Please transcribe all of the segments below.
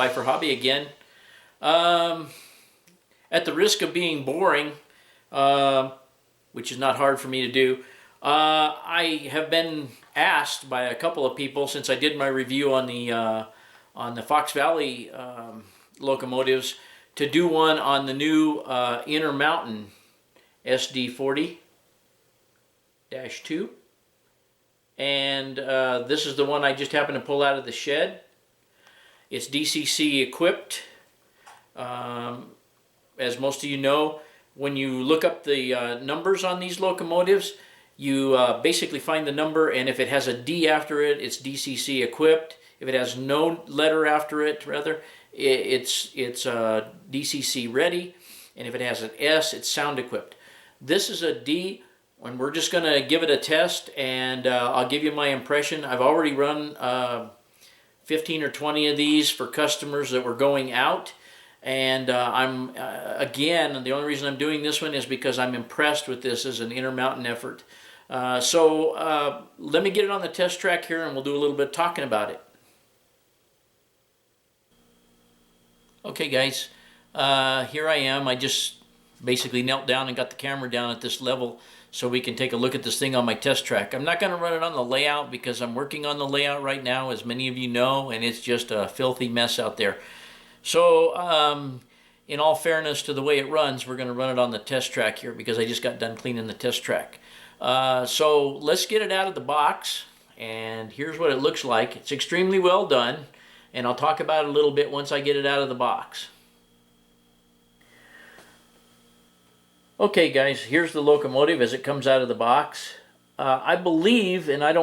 Fly for Hobby again. At the risk of being boring, which is not hard for me to do, I have been asked by a couple of people since I did my review on the Fox Valley locomotives to do one on the new InterMountain SD40-2. And this is the one I just happened to pull out of the shed. It's DCC equipped. As most of you know, when you look up the numbers on these locomotives, you basically find the number, and if it has a D after it, it's DCC equipped. If it has no letter after it, rather, it's DCC ready, and if it has an S, it's sound equipped. This is a D, and we're just going to give it a test, and I'll give you my impression. I've already run 15 or 20 of these for customers that were going out. And again, the only reason I'm doing this one is because I'm impressed with this as an InterMountain effort. So let me get it on the test track here and we'll do a little bit of talking about it. Okay guys, here I am. I just basically knelt down and got the camera down at this level so we can take a look at this thing on my test track. I'm not going to run it on the layout because I'm working on the layout right now, as many of you know, and it's just a filthy mess out there. So, in all fairness to the way it runs, we're going to run it on the test track here because I just got done cleaning the test track. So let's get it out of the box, and here's what it looks like. It's extremely well done, and I'll talk about it a little bit once I get it out of the box. Okay guys, here's the locomotive as it comes out of the box. I believe, and I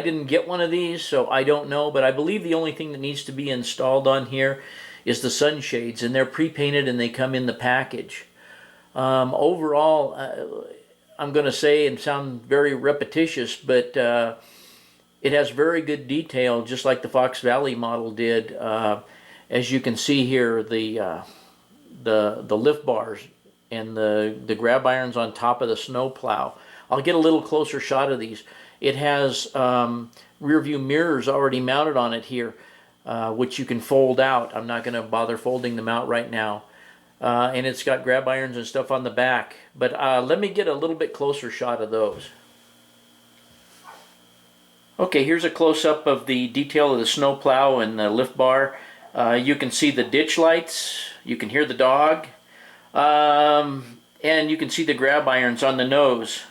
didn't get one of these, so I don't know, but I believe the only thing that needs to be installed on here is the sunshades, and they're pre-painted and they come in the package. Overall, I'm going to say and sound very repetitious, but it has very good detail, just like the Fox Valley model did. As you can see here, the lift bars and the grab irons on top of the snow plow. I'll get a little closer shot of these. It has rear view mirrors already mounted on it here, which you can fold out. I'm not going to bother folding them out right now. And it's got grab irons and stuff on the back. But let me get a little bit closer shot of those. Okay, here's a close-up of the detail of the snow plow and the lift bar. You can see the ditch lights. You can hear the dog. And you can see the grab irons on the nose.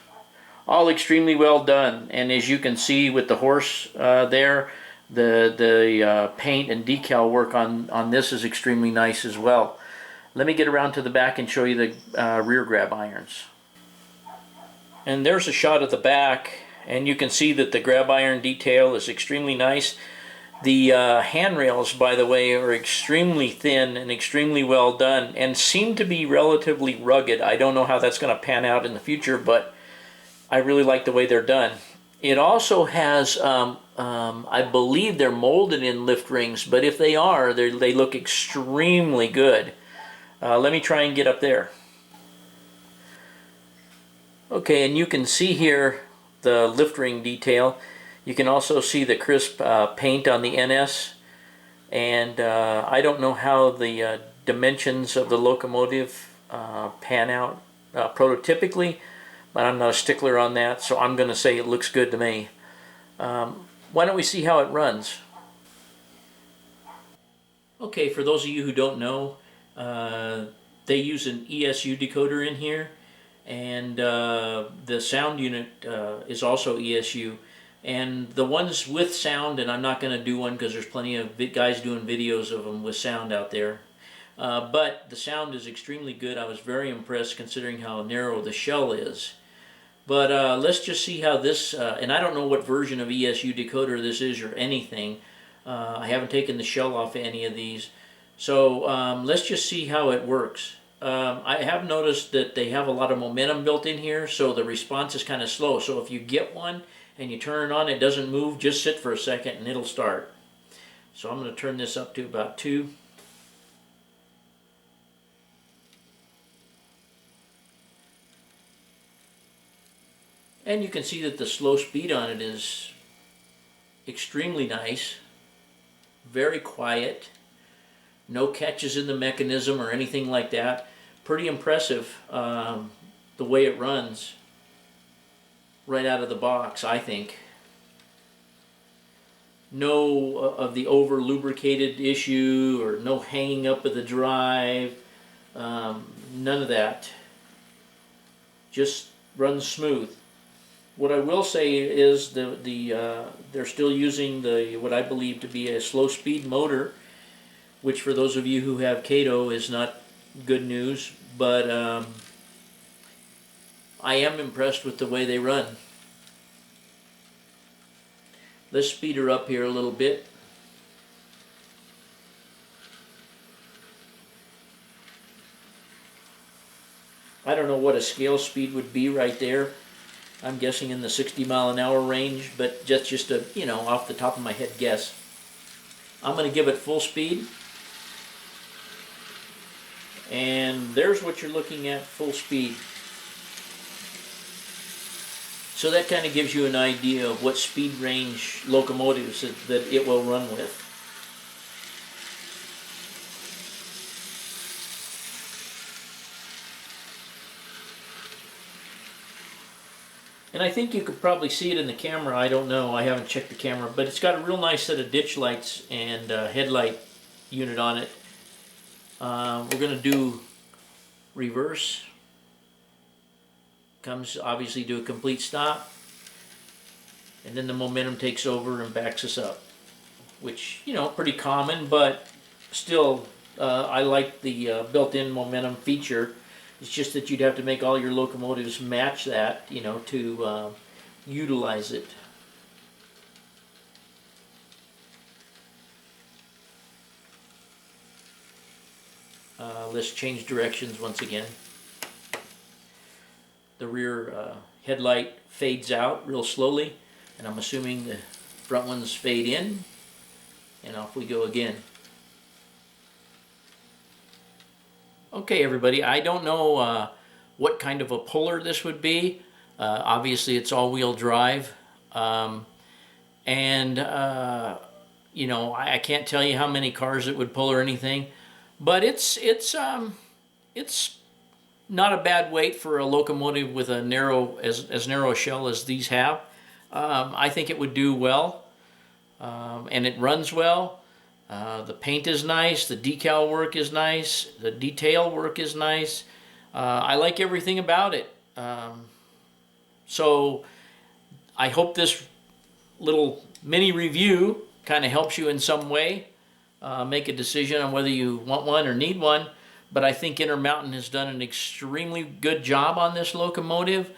All extremely well done. And as you can see with the horse there, the paint and decal work on this is extremely nice as well. Let me get around to the back and show you the rear grab irons. And there's a shot of the back, and you can see that the grab iron detail is extremely nice. The handrails, by the way, are extremely thin and extremely well done and seem to be relatively rugged. I don't know how that's going to pan out in the future, but I really like the way they're done. It also has, I believe they're molded in lift rings, but if they are, they look extremely good. Let me try and get up there. Okay, and you can see here the lift ring detail. You can also see the crisp paint on the NS, and I don't know how the dimensions of the locomotive pan out prototypically, but I'm not a stickler on that, so I'm going to say it looks good to me. Why don't we see how it runs? Okay, for those of you who don't know, they use an ESU decoder in here, and the sound unit is also ESU. And the ones with sound, and I'm not going to do one because there's plenty of guys doing videos of them with sound out there. But the sound is extremely good. I was very impressed considering how narrow the shell is. But let's just see how this, and I don't know what version of ESU decoder this is or anything. I haven't taken the shell off of any of these. So let's just see how it works. I have noticed that they have a lot of momentum built in here, so the response is kind of slow. So if you get one and you turn it on, it doesn't move, just sit for a second and it'll start. So I'm going to turn this up to about 2. And you can see that the slow speed on it is extremely nice, very quiet. no catches in the mechanism or anything like that. Pretty impressive the way it runs right out of the box, I think. No of the over lubricated issue or no hanging up of the drive, none of that. Just runs smooth. What I will say is they're still using what I believe to be a slow speed motor, which for those of you who have Kato is not good news, but I am impressed with the way they run. Let's speed her up here a little bit. I don't know what a scale speed would be right there. I'm guessing in the 60 mile an hour range, but that's just a, you know, off the top of my head guess. I'm going to give it full speed. And there's what you're looking at, full speed. So that kind of gives you an idea of what speed range locomotives that it will run with. And I think you could probably see it in the camera. I don't know, I haven't checked the camera, but it's got a real nice set of ditch lights and headlight unit on it. We're going to do reverse. Comes obviously to a complete stop, and then the momentum takes over and backs us up, which, you know, pretty common, but still I like the built-in momentum feature. It's just that you'd have to make all your locomotives match that, you know, to utilize it. Let's change directions once again. The rear headlight fades out real slowly, and I'm assuming the front ones fade in, and off we go again. Okay, everybody, I don't know what kind of a puller this would be. Obviously it's all-wheel drive, and you know, I can't tell you how many cars it would pull or anything, but it's not a bad weight for a locomotive with a narrow, as narrow a shell as these have. I think it would do well, and it runs well. The paint is nice, the decal work is nice, the detail work is nice. I like everything about it. So I hope this little mini review kind of helps you in some way make a decision on whether you want one or need one. But I think InterMountain has done an extremely good job on this locomotive.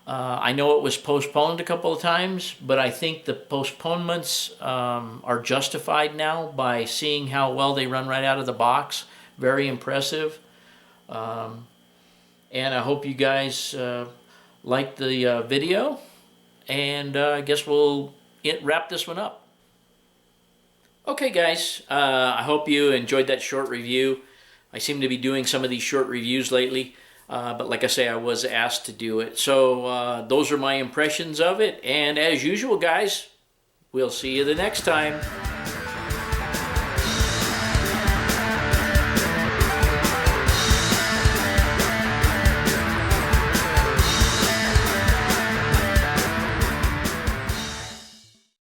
I know it was postponed a couple of times, but I think the postponements are justified now by seeing how well they run right out of the box. Very impressive. And I hope you guys liked the video. And I guess we'll wrap this one up. Okay, guys, I hope you enjoyed that short review. I seem to be doing some of these short reviews lately, but like I say, I was asked to do it. So those are my impressions of it, and as usual, guys, we'll see you the next time.